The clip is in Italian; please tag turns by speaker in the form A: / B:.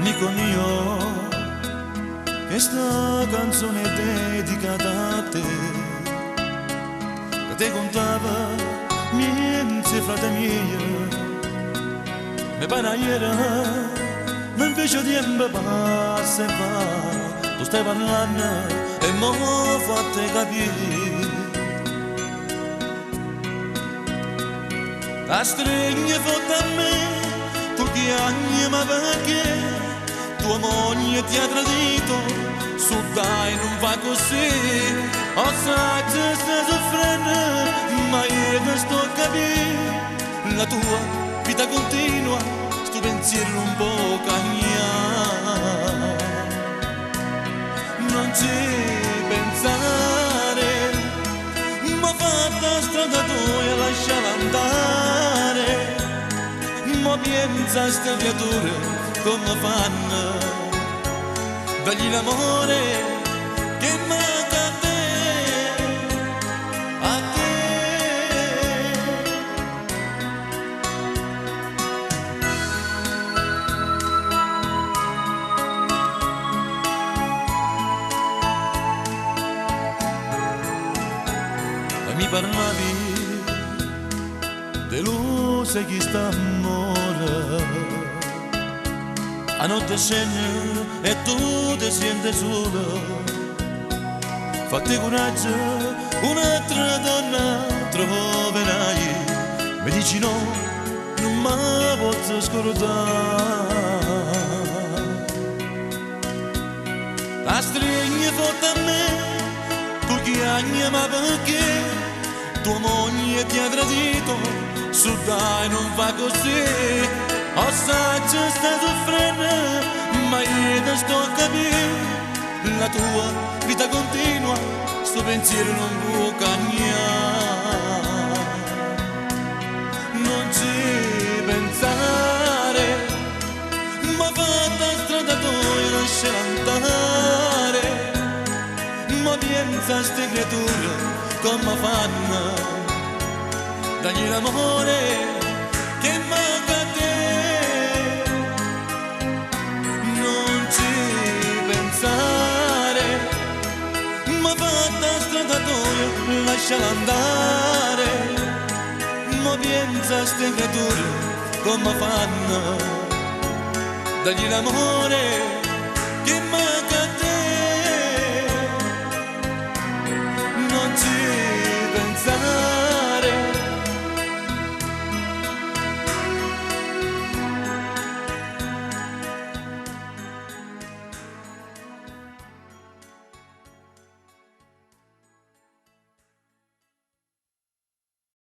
A: Amico mio, questa canzone è dedicata a te, che te contava niente frate miei, me panaiera, ma invece tempo passa e va, tu stai parlando e mo fatte capire. La stringe fotte a me, tu chiami ma perché? Tua moglie ti ha tradito, su dai non va così. Ho sai che stai soffrendo, ma io non sto a capire. La tua vita continua, sto pensiero non può cambiare. Non ci pensare, ma fatta strada tua e lasciala andare. Ma pensa a ste creature come fanno, dagli l'amore che manca a te, a te. E mi parlavi delusa chi sta amore. A notte scende e tu ti senti sola. Fatti coraggio, un'altra donna troverai. Mi dici no, non mi posso scordare. La stringe forte a me, tu chiami ma perché? Tua moglie ti ha tradito, su dai non va così. Ho sai che stai soffrendo, ma io non sto a capire. La tua vita continua, sto pensiero non può cambiare. Non ci pensare, ma fatta strada tua lasciala andare. Ma pensa a ste creature come fanno, dagli l'amore che manca a te. Lasciala andare, ma pensa a ste creature come fanno, dagli l'amore